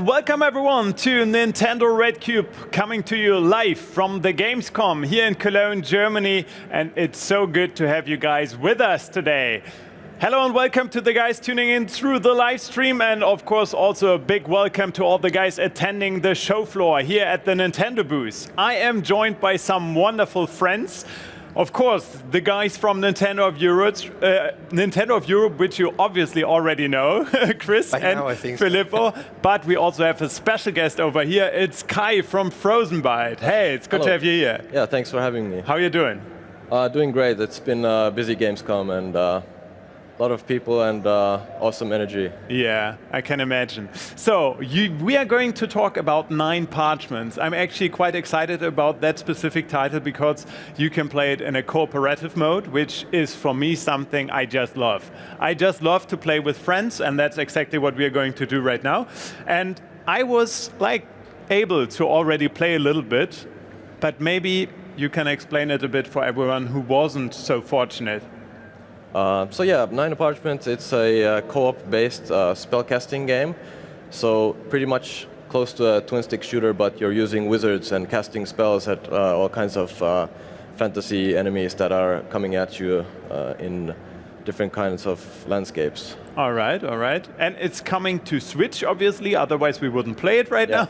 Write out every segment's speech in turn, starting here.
welcome everyone to Nintendo Red Cube, coming to you live from the Gamescom here in Cologne, Germany, and it's so good to have you guys with us today. Hello and welcome to the guys tuning in through the live stream, and of course also a big welcome to all the guys attending the show floor here at the Nintendo booth. I am joined by some wonderful friends. Of course, the guys from Nintendo of Europe, which you obviously already know, Chris and Filippo. But we also have a special guest over here. It's Kai from Frozen Byte. Hey, it's good to have you here. Yeah, thanks for having me. How are you doing? Doing great. It's been a busy Gamescom and a lot of people and awesome energy. Yeah, I can imagine. So, we are going to talk about Nine Parchments. I'm actually quite excited about that specific title because you can play it in a cooperative mode, which is for me something I just love. I just love to play with friends, and that's exactly what we are going to do right now. And I was able to already play a little bit, but maybe you can explain it a bit for everyone who wasn't so fortunate. So yeah, Nine Parchments, it's a co-op-based spellcasting game. So pretty much close to a twin-stick shooter, but you're using wizards and casting spells at all kinds of fantasy enemies that are coming at you in different kinds of landscapes. All right. And it's coming to Switch, obviously, otherwise we wouldn't play it right now.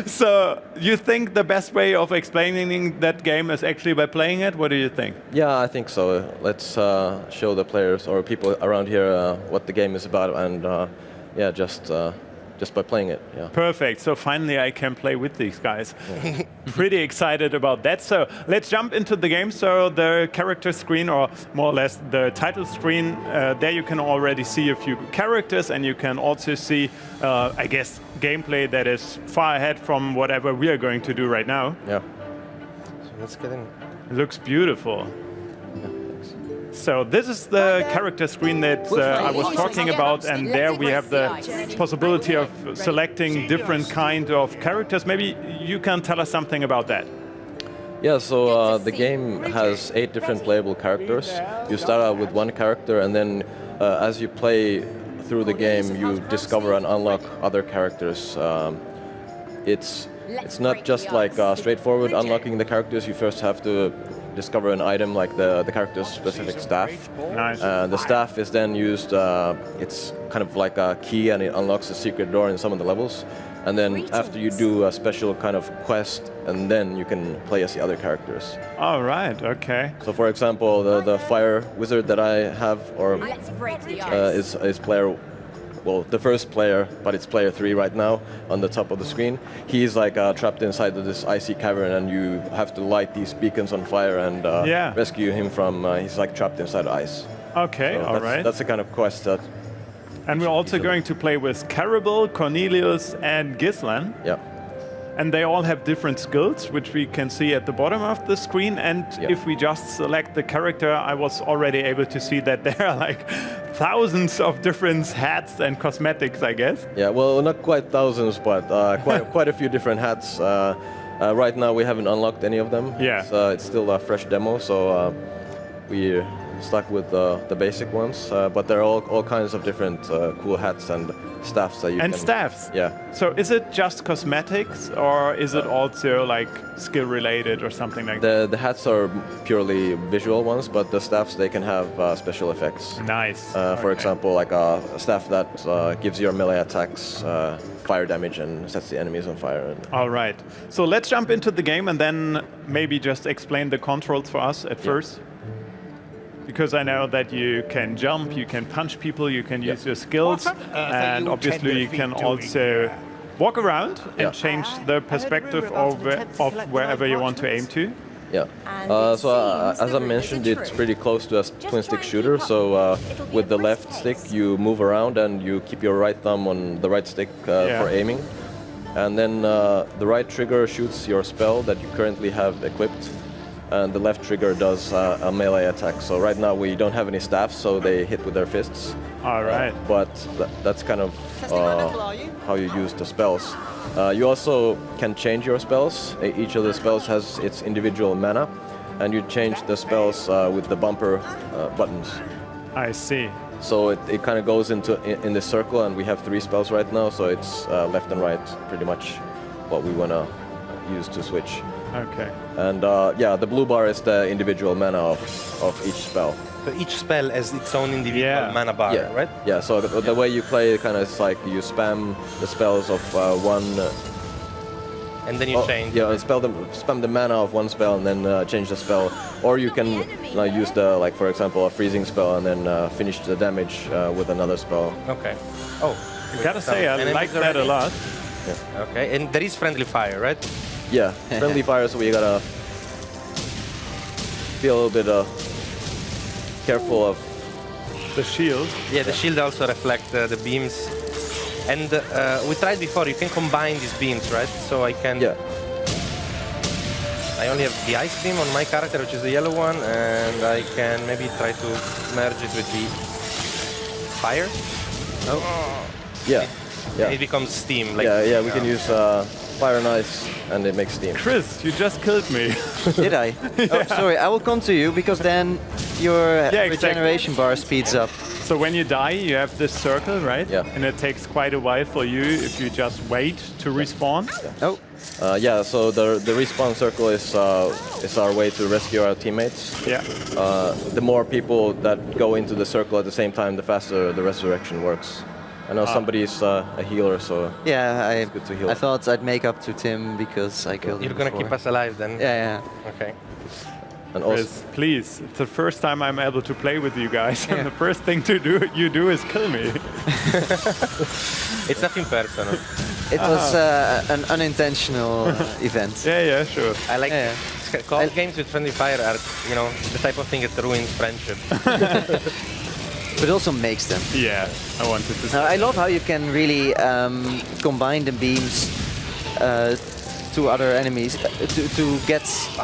So you think the best way of explaining that game is actually by playing it? What do you think? Yeah, I think so. Let's show the players or people around here what the game is about, and yeah, just by playing it. Yeah. Perfect. So finally I can play with these guys. Yeah. Pretty excited about that. So let's jump into the game. So the character screen, or more or less the title screen, there you can already see a few characters, and you can also see, I guess, gameplay that is far ahead from whatever we are going to do right now. Yeah. So let's get in. It looks beautiful. So this is the character screen that I was talking about, and there we have the possibility of selecting different kind of characters. Maybe you can tell us something about that. Yeah, so the game has 8 different playable characters. You start out with one character, and then as you play through the game, you discover and unlock other characters. It's not just like straightforward unlocking the characters. You first have to discover an item like the character's specific staff. Nice. The staff is then used, it's kind of like a key, and it unlocks a secret door in some of the levels. And then after you do a special kind of quest, and then you can play as the other characters. All right, okay. So for example, the fire wizard that I have is player, well, the first player, but it's player 3 right now on the top of the screen. He's trapped inside of this icy cavern, and you have to light these beacons on fire and rescue him from, he's trapped inside ice. Okay, so all right. That's the kind of quest that... And we're also going to play with Caribou, Cornelius, and Ghislaine. Yeah. And they all have different skills, which we can see at the bottom of the screen. And if we just select the character, I was already able to see that there are thousands of different hats and cosmetics, I guess. Yeah, well, not quite thousands, but quite a few different hats. Right now we haven't unlocked any of them. Yeah. It's still a fresh demo, so we're stuck with the basic ones. But there are all kinds of different cool hats and staffs that you can... And staffs? Yeah. So is it just cosmetics, or is it also skill related or something like that? The hats are purely visual ones, but the staffs, they can have special effects. Nice. For example, a staff that gives your melee attacks fire damage and sets the enemies on fire. All right. So let's jump into the game and then maybe just explain the controls for us at first. Because I know that you can jump, you can punch people, you can use your skills, and obviously you can also walk around and change the perspective of wherever you want to aim to. Yeah. As I mentioned, it's pretty close to a twin-stick shooter. So with the left stick, you move around and you keep your right thumb on the right stick for aiming. And then the right trigger shoots your spell that you currently have equipped. And the left trigger does a melee attack. So right now we don't have any staffs, so they hit with their fists. All right. But that's kind of how you use the spells. You also can change your spells. Each of the spells has its individual mana, and you change the spells with the bumper buttons. I see. So it kind of goes into in the circle, and we have 3 spells right now, so it's left and right pretty much what we want to use to switch. Okay. And yeah, the blue bar is the individual mana of each spell. So each spell has its own individual mana bar, right? Yeah, so the way you play it kind of is like you spam the spells of one... and then you change. Yeah, spam the mana of one spell and then change the spell. Or you can use the, like for example, a freezing spell and then finish the damage with another spell. Okay. Oh. I gotta say, I like that a lot. Yeah. Okay, and there is friendly fire, right? Yeah, friendly fire, so we gotta be a little bit careful of the shield. Yeah, the shield also reflects the beams. And we tried before, you can combine these beams, right? So I can... Yeah. I only have the ice beam on my character, which is the yellow one, and I can maybe try to merge it with the fire. Oh. Yeah. Yeah. It becomes steam. Like, yeah, we can use fire and ice, and it makes steam. Chris, you just killed me. Did I? Oh, sorry, I will come to you, because then your regeneration bar speeds up. So when you die, you have this circle, right? Yeah. And it takes quite a while for you if you just wait to respawn. Yeah. Oh. Yeah, so the respawn circle is our way to rescue our teammates. Yeah. The more people that go into the circle at the same time, the faster the resurrection works. I know somebody's a healer, so yeah, it's good to heal. I thought I'd make up to Tim because I killed him. You're gonna keep us alive then? Yeah. Okay. And also, Chris, please, it's the first time I'm able to play with you guys, and the first thing you do is kill me. It's nothing personal. It was an unintentional event. Yeah, sure. I like co-op games with friendly fire are, you know, the type of thing that ruins friendship. But also makes them. Yeah, I wanted to say. I love how you can really combine the beams to other enemies to get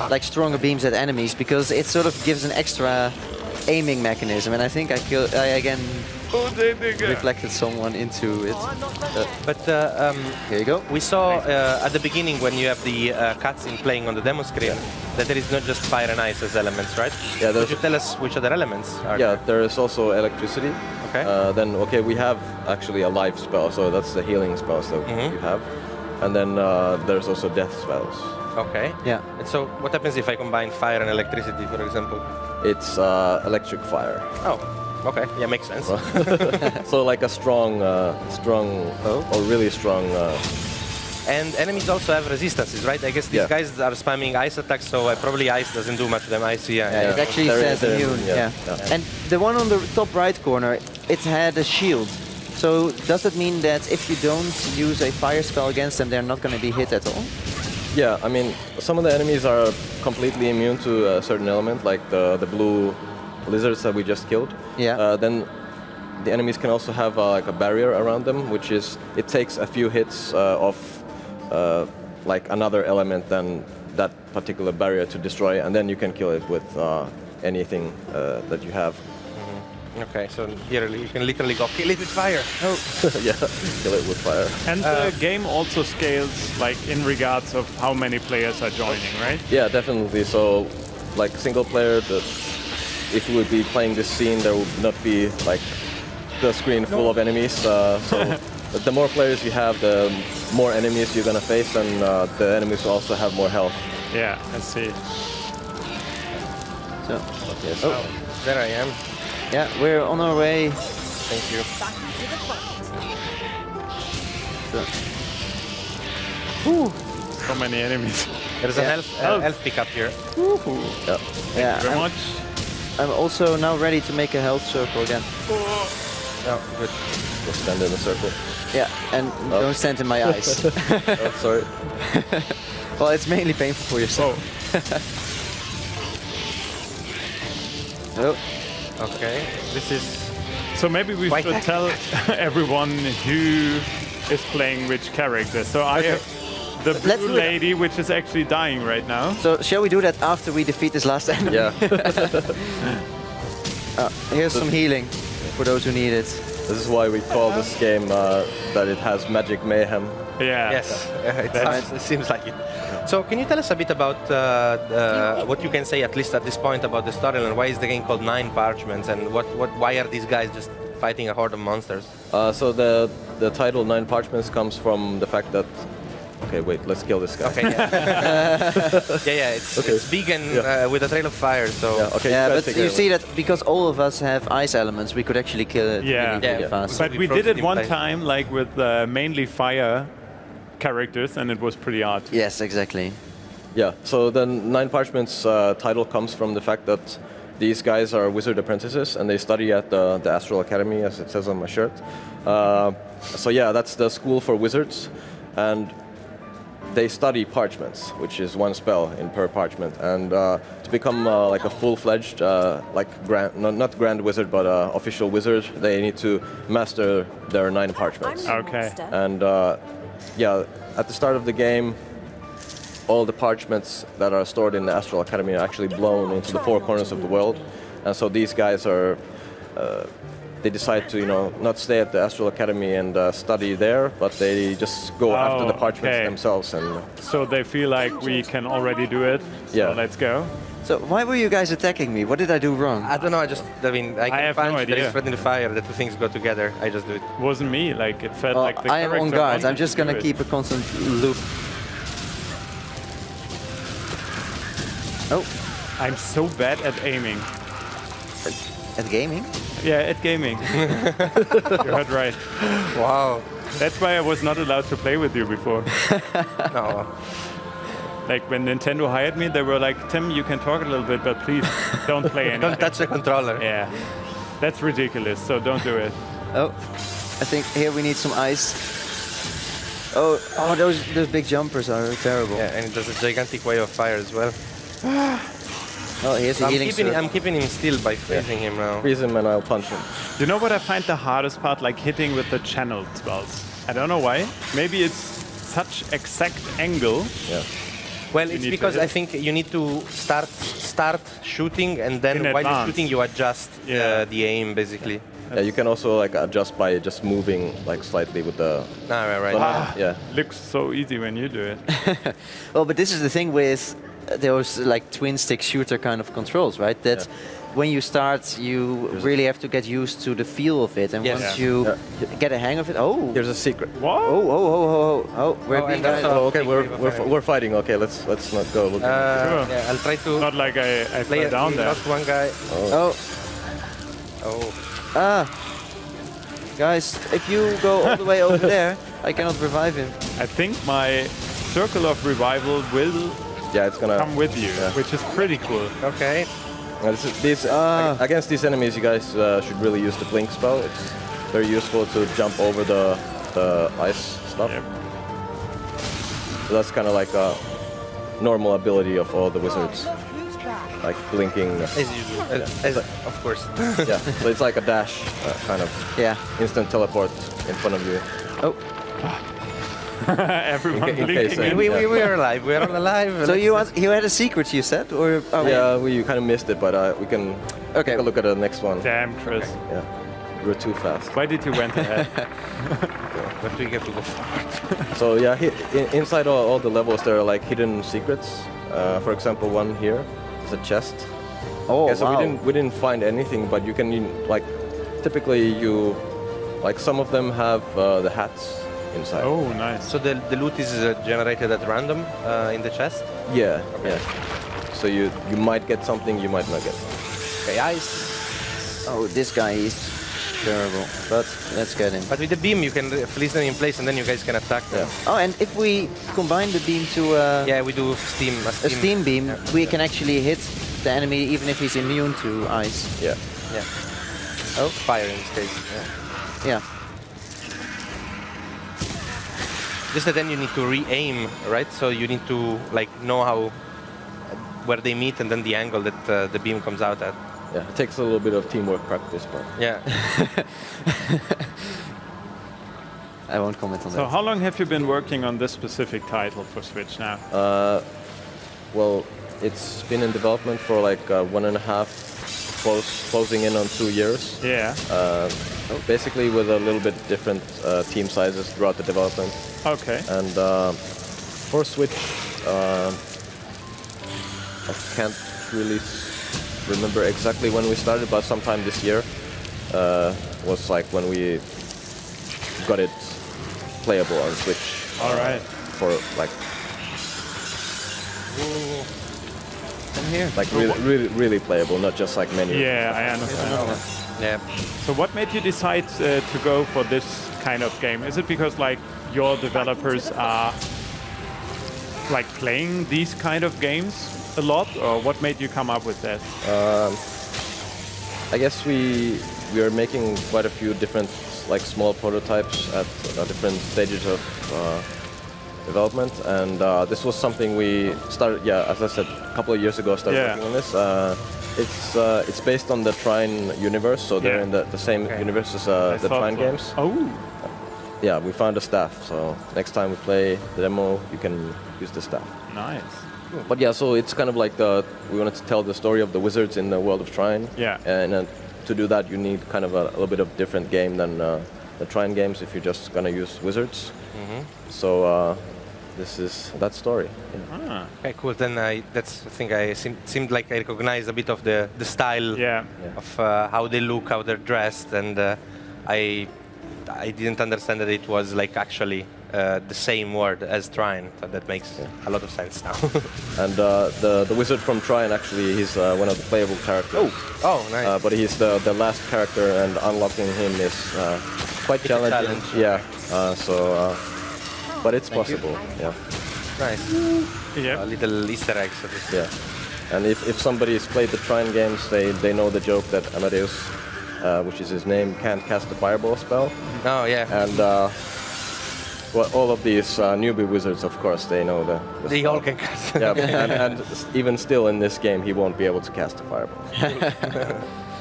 like stronger beams at enemies, because it sort of gives an extra aiming mechanism. And I think I again reflected someone into it. But here you go. We saw at the beginning when you have the cutscene playing on the demo screen that there is not just fire and ice as elements, right? Yeah, could you tell us which other elements are there? there is also electricity. Okay. Then we have actually a life spell, so that's the healing spells that you have. And then there's also death spells. Okay. Yeah. And so what happens if I combine fire and electricity, for example? It's electric fire. Oh, okay. Yeah, makes sense. So like a strong or really strong. And enemies also have resistances, right? I guess these guys are spamming ice attacks, so probably ice doesn't do much to them. Ice, yeah. It actually says immune. Yeah. And the one on the top right corner, it had a shield. So does it mean that if you don't use a fire spell against them, they're not going to be hit at all? Yeah, I mean, some of the enemies are completely immune to a certain element, like the blue lizards that we just killed. Yeah. Then the enemies can also have like a barrier around them, which is it takes a few hits of like another element than that particular barrier to destroy, and then you can kill it with anything that you have. Okay, so here you can literally go kill it with fire. Oh. Yeah, kill it with fire. And the game also scales like in regards of how many players are joining, right? Yeah, definitely. So, like single player, if we would be playing this scene, there would not be like the screen full of enemies. So the more players you have, the more enemies you're gonna face, and the enemies will also have more health. Yeah, I see. So, Yes. Oh, there I am. yeah, we're on our way. Thank you. So many enemies. There's an elf pickup here. Yeah. Yeah, Very much. I'm also now ready to make a health circle again. Oh, good. Just stand in a circle. Yeah, and don't stand in my eyes. Oh, sorry. Well, it's mainly painful for yourself. Oh. Okay, this is... So maybe we Quite should tell everyone who is playing which character. So I have the blue lady, which is actually dying right now. So shall we do that after we defeat this last enemy? Yeah. Here's some healing for those who need it. This is why we call this game that it has magic mayhem. Yeah. Yes, it seems like it. So can you tell us a bit about what you can say, at least at this point, about the storyline? Why is the game called Nine Parchments, and why are these guys just fighting a horde of monsters. So the title Nine Parchments comes from the fact that. Okay, wait. Let's kill this guy. Okay, yeah. It's big and with a trail of fire. So Yeah, okay. Yeah, guys but take you care of see it. that because all of us have ice elements, we could actually kill it really fast. But we we froze did it it in one place. time, like with mainly fire characters, and it was pretty hard. Yes, exactly. Yeah. So the Nine Parchments title comes from the fact that these guys are wizard apprentices and they study at the Astral Academy, as it says on my shirt. So yeah, that's the school for wizards, and they study parchments, which is one spell in per parchment. And to become like a full-fledged, like not grand wizard, but official wizard, they need to master their 9 parchments. Okay. And yeah, at the start of the game, all the parchments that are stored in the Astral Academy are actually blown into the 4 corners of the world. And so these guys are, they decide to, not stay at the Astral Academy and study there, but they just go after the parchments themselves. And So they feel like we can already do it. So Yeah. let's go. So why were you guys attacking me? What did I do wrong? I don't know. I can have no punch. There idea. is threat in the fire. The two things go together. I just do it. Wasn't me. Like it felt like the I am on character guard. wanted I'm just to do gonna it. keep a constant loop. Oh, I'm so bad at aiming. at gaming? Yeah, at gaming. You heard right. Wow. That's why I was not allowed to play with you before. No. Like when Nintendo hired me, they were like, Tim, you can talk a little bit, but please don't play anything. Don't touch the controller. Yeah, that's ridiculous, so don't do it. Oh, I think here we need some ice. Oh, those big jumpers are terrible. Yeah, and it does a gigantic wave of fire as well. Oh, here's the healing circle. I'm keeping him still by freezing him now. freeze him and I'll punch him. You know what I find the hardest part? Like hitting with the channel spells. I don't know why. Maybe it's such exact angle. Yeah. Well, You it's need because to I think you need to start shooting, and then In while you're advance. shooting, you adjust the aim, basically. Yeah, you can also like adjust by just moving like slightly with the. Right. Yeah. Looks so easy when you do it. Well, but this is the thing with those like twin stick shooter kind of controls, right? That when you start, you really have to get used to the feel of it, and Yes. once Yeah. you get a hang of it, Here's a secret. What? we're Oh, being and also- Oh, okay, big wave of fire. we're fighting. Okay, let's not go. Look Sure. Yeah, I'll try to Not like I play fell it. down We there. lost one guy. Oh. guys, if you go all the way over there, I cannot revive him. I think my circle of revival will Yeah, it's gonna come with you, which is pretty cool. Okay. Against these enemies, you guys should really use the blink spell. It's very useful to jump over the ice stuff. Yep. So that's kind of like a normal ability of all the wizards, like blinking. As usual. Of course. Yeah, so it's like a dash, kind of Yeah. instant teleport in front of you. Oh, Everyone in case, blinking in. We are alive. We are all alive. so you had a secret, you said, or Yeah, we kind of missed it, but we can take a look at the next one. Damn, Chris. Yeah, we were too fast. Why did you went ahead? But we get to go forward. So yeah, inside all the levels there are like hidden secrets. For example, one here is a chest. Oh, Yeah, so wow. we didn't find anything, but you can like typically some of them have the hats inside. Oh, nice. So the loot is generated at random in the chest. Yeah, yeah. So you might get something, you might not get something. Okay, ice. Oh, this guy is terrible, but let's get him. But with the beam, you can freeze them in place, and then you guys can attack them. Oh, and if we combine the beam to Yeah, we do steam. a steam beam, we can actually hit the enemy even if he's immune to ice. Yeah. Yeah. Oh, fire in this case. Yeah. Yeah. Just that then you need to re-aim, right? So you need to like know where they meet, and then the angle that the beam comes out at. Yeah, it takes a little bit of teamwork practice, but Yeah. I won't comment on So that. how long have you been working on this specific title for Switch now? well, it's been in development for like 1.5, closing in on 2 years. Yeah. Basically with a little bit different team sizes throughout the development. Okay. And for Switch, I can't really remember exactly when we started, but sometime this year. was like when we got it playable on Switch. All right. For like, Here. like really playable, not just like menu. Yeah, I understand. Yeah. So what made you decide to go for this kind of game? Is it because like your developers are like playing these kind of games a lot, or what made you come up with that? I guess we are making quite a few different like small prototypes at different stages of development, and this was something we started. Yeah, as I said, a couple of years ago, started working on this. It's based on the Trine universe, so they're in the same universe as the Trine games. Oh. Yeah, we found the staff, so next time we play the demo, you can use the staff. Nice. But yeah, so it's kind of like we wanted to tell the story of the wizards in the world of Trine. Yeah. And to do that, you need kind of a little bit of different game than the Trine games if you're just gonna use wizards. So this is that story. Yeah. Ah. Okay, cool. Then that's the thing. Seemed like I recognized a bit of the style of how they look, how they're dressed, and I didn't understand that it was like actually the same word as Trine. So that makes a lot of sense now. And the wizard from Trine actually, he's one of the playable characters. Oh, nice. But he's the last character, and unlocking him is quite challenging. Yeah. But it's possible. Yeah. Nice. Yeah. A little Easter eggs. Yeah. And if somebody's played the Trine games, they know the joke that Amadeus, which is his name, can't cast the fireball spell. Oh yeah. And well, all of these newbie wizards, of course, they know the They spell. all can cast. Yeah, and even still in this game, he won't be able to cast the fireball.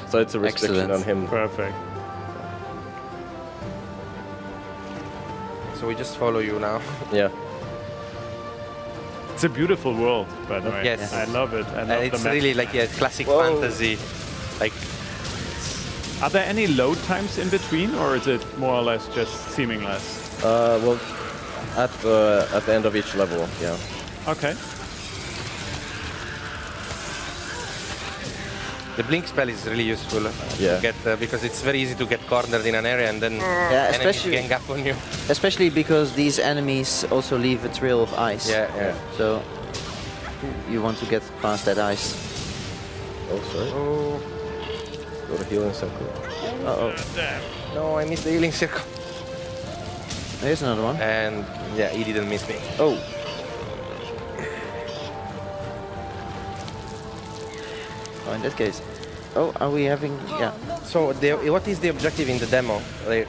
So it's a restriction on him. Perfect. So we just follow you now. Yeah. It's a beautiful world, by the way. Yes. I love it. I love And it's the map. really like a classic fantasy. Like, Are there any load times in between, or is it more or less just seamless? Well, at the end of each level, yeah. Okay. the blink spell is really useful Yeah. to get because it's very easy to get cornered in an area and then Yeah, enemies especially gang up on you. especially because these enemies also leave a trail of ice. Yeah, yeah. So you want to get past that ice. Oh, sorry. Oh, Go to healing circle. uh-oh. No, I missed the healing circle. There's another one. And yeah, he didn't miss me. Oh. Oh, in that case. Oh, are we having? Yeah. So what is the objective in the demo? Like,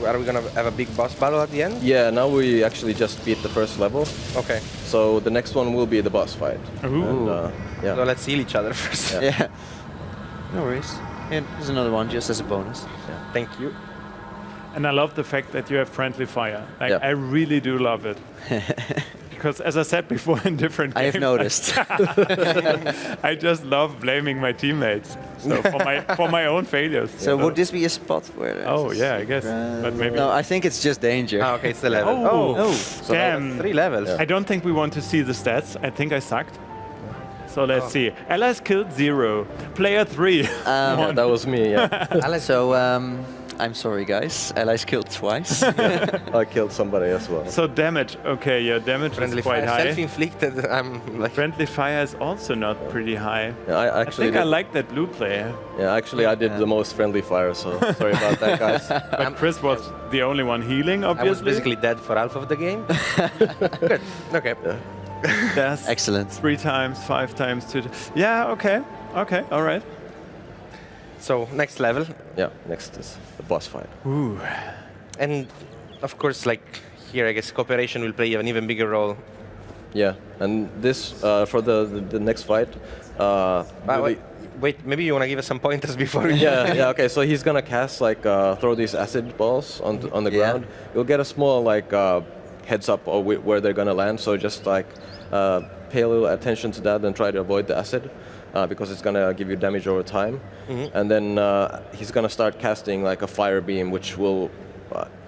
are we gonna have a big boss battle at the end? Yeah, now we actually just beat the first level. Okay. So the next one will be the boss fight. Ooh. And, yeah. So let's heal each other first. Yeah. Yeah. No worries. Yeah, there's another one just as a bonus. Thank you. And I love the fact that you have friendly fire. Like, Yeah. I really do love it. Because as I said before in different I games, have noticed. I just love blaming my teammates. So for my own failures. So would this be a spot where? Oh yeah, I guess. But maybe. No, I think it's just danger. Ah, okay, it's the level. Oh, So damn. 3 levels. Yeah. I don't think we want to see the stats. I think I sucked. So let's see. Allies killed 0. Player 3. Yeah, that was me, yeah. So I'm sorry, guys. Allies killed twice. I killed somebody as well. So damage. Okay, yeah, damage Friendly is quite fire, high. self-inflicted. I'm like. Friendly fire is also not pretty high. Yeah, I I actually think I did, like that blue player. yeah, actually I did the most friendly fire, so sorry about that, guys. But Chris was the only one healing, I was obviously. basically dead for half of the game. Good. Okay. Yes. Excellent. 3 times, 5 times, 2. Yeah, okay. Okay, all right. So next level, Yeah, next is the boss fight. Ooh. and of course, like here, I guess cooperation will play an even bigger role. Yeah, and this, for the next fight, really- Wait, maybe you want to give us some pointers before we yeah, okay, so he's gonna cast, like, throw these acid balls on the Yeah. ground. You'll get a small, like, heads up of where they're gonna land, so just, like, pay a little attention to that and try to avoid the acid, because it's gonna give you damage over time. And then he's gonna start casting, like, a fire beam, which will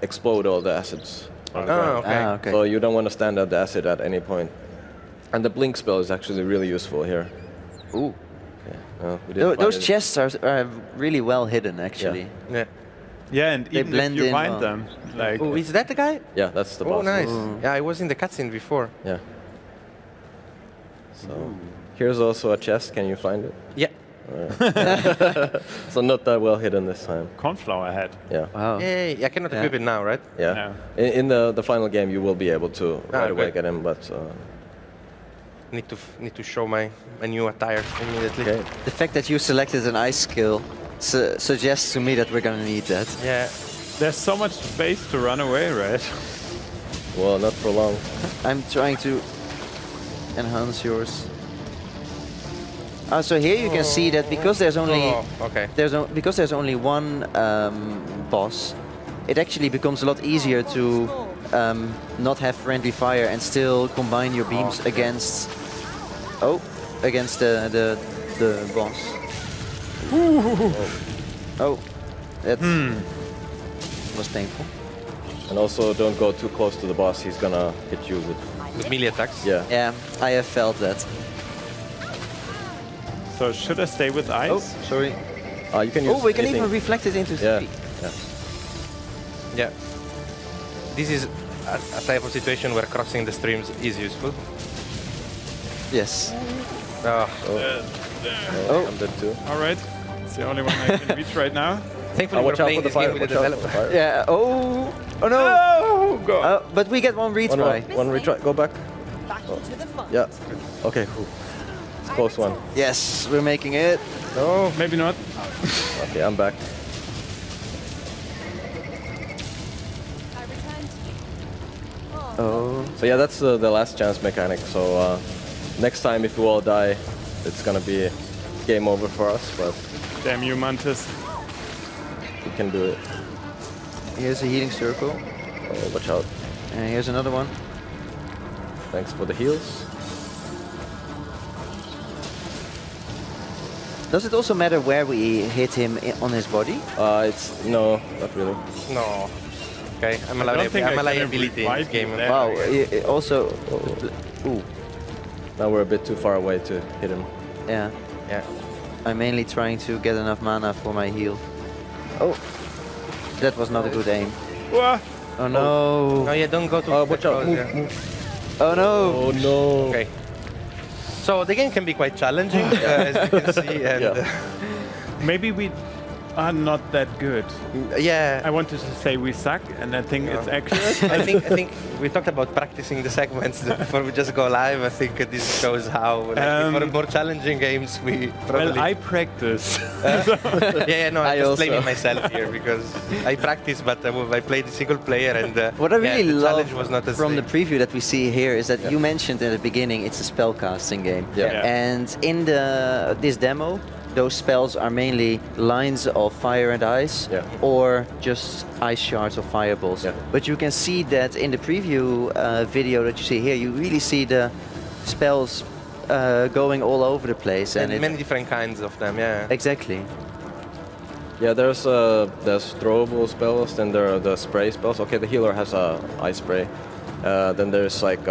explode all the acids. on the ground. okay. Ah, okay. So you don't want to stand at the acid at any point. And the blink spell is actually really useful here. Ooh. Those chests are really well hidden, actually. Yeah. Yeah, and They even blend if you in find well. them, like Oh, is that the guy? Yeah, that's the boss. Oh, nice. Yeah, I was in the cutscene before. Yeah. So here's also a chest. Can you find it? Yeah. So not that well hidden this time. cornflower head. Yeah. Wow. Yay! I cannot equip it now, right? Yeah. No. In the final game, you will be able to right away okay. get him, but Need to show my new attire immediately. okay. The fact that you selected an ice skill suggests to me that we're gonna need that. Yeah. There's so much space to run away, right? Well, not for long. I'm trying to enhance yours. So here you can see that because there's only okay. because there's only one boss, it actually becomes a lot easier to not have friendly fire and still combine your beams against the boss. Oh, that was painful. And also, don't go too close to the boss. He's gonna hit you With melee attacks. Yeah. Yeah, I have felt that. So should I stay with ice? Oh, sorry. You can use Oh, we can anything. even reflect it into Yeah. three. Yeah. Yeah. This is a type of situation where crossing the streams is useful. Yes. Oh. Oh. I'm dead too. All right. It's the only one I can reach right now. Thankfully, we're Watch out playing for the this game fire. with the Watch out for the developer. fire. Yeah. Oh. Oh no. Oh god. But we get one Oh, retry. no. One retry. Go back. Yeah. Okay. Cool. It's a close one. Yes, we're making it. No, maybe not. Okay, I'm back. Oh. So yeah, that's the last chance mechanic. So next time, if we all die, it's gonna be game over for us. But Damn you, Mantis. we can do it. Here's a healing circle. Oh, watch out. And here's another one. Thanks for the heals. Does it also matter where we hit him on his body? It's no, not really. No. Okay, I'm a don't think I can liability in this revive you game. there. Wow. Also. Ooh. Now we're a bit too far away to hit him. Yeah. Yeah. I'm mainly trying to get enough mana for my heal. Oh. That was not a good aim. Wah. Oh no. No, yeah, don't go too Watch out! close, Move, yeah. move. Oh no. Oh no! Okay. So the game can be quite challenging, as you can see, and Maybe we are not that good. yeah. I wanted to say we suck, and I think it's accurate. I think we talked about practicing the segments before we just go live. I think this shows how for more challenging games we probably. Well, I practice. No, I I'm just also. blaming myself here because I practice, but I played single player and What I really the love challenge was not as from the preview that we see here is that you mentioned in the beginning it's a spellcasting game. Yeah. And in this demo, those spells are mainly lines of fire and ice, or just ice shards or fireballs. Yeah. But you can see that in the preview video that you see here, you really see the spells going all over the place. and many different kinds of them. Yeah. Exactly. Yeah, there's throwable spells, then there are the spray spells. Okay, the healer has a ice spray. Then there's like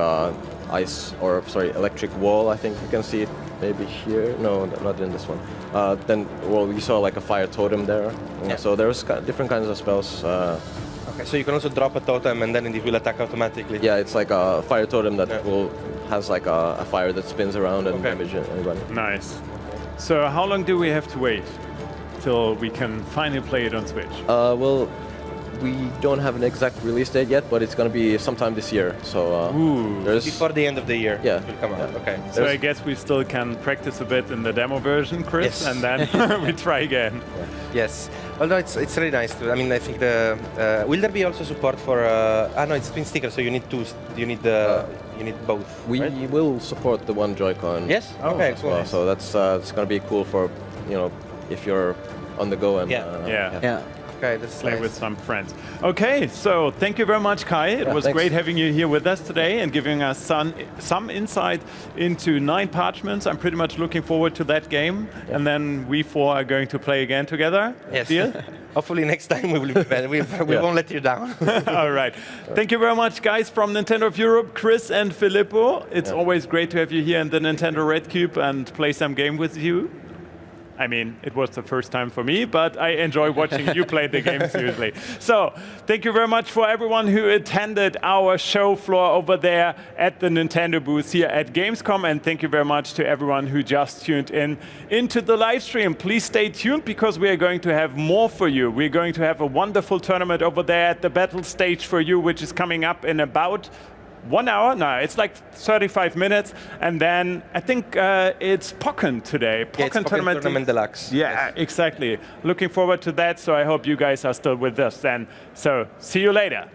electric wall. I think you can see it maybe here. No, not in this one. Then, well, you saw like a fire totem there. Yeah. So there's different kinds of spells. Okay, so you can also drop a totem and then it will attack automatically. Yeah, it's like a fire totem that has like a fire that spins around and damage anybody. Nice. So how long do we have to wait till we can finally play it on Switch? Well, we don't have an exact release date yet, but it's going to be sometime this year. So there's Before the end of the year. Yeah. It will come out. Yeah. Okay. So I guess we still can practice a bit in the demo version, Chris, Yes. and then we try again. Yes. Although it's really nice to. I mean, I think the will there be also support for? No, it's twin sticker, so you need two. You need both. we right? will support the one Joy-Con. Yes. Okay. As well. So that's it's going to be cool for if you're on the go and Yeah. Okay, that's Play nice. with some friends. Okay, so thank you very much, Kai. It was thanks. great having you here with us today and giving us some insight into Nine Parchments. I'm pretty much looking forward to that game. And then we four are going to play again together. Yes. Deal? Hopefully next time we will be better. We won't let you down. All right. Thank you very much, guys, from Nintendo of Europe, Chris and Filippo. It's always great to have you here in the Nintendo Red Cube and play some game with you. I mean, it was the first time for me, but I enjoy watching you play the games usually. So thank you very much for everyone who attended our show floor over there at the Nintendo booth here at Gamescom, and thank you very much to everyone who just tuned in into the live stream. Please stay tuned because we are going to have more for you. We're going to have a wonderful tournament over there at the battle stage for you, which is coming up in about 1 hour? No, it's like 35 minutes. And then I think it's Pokken today. Pokken Tournament Deluxe. Yeah, yes. Exactly. Looking forward to that. So I hope you guys are still with us then. So see you later.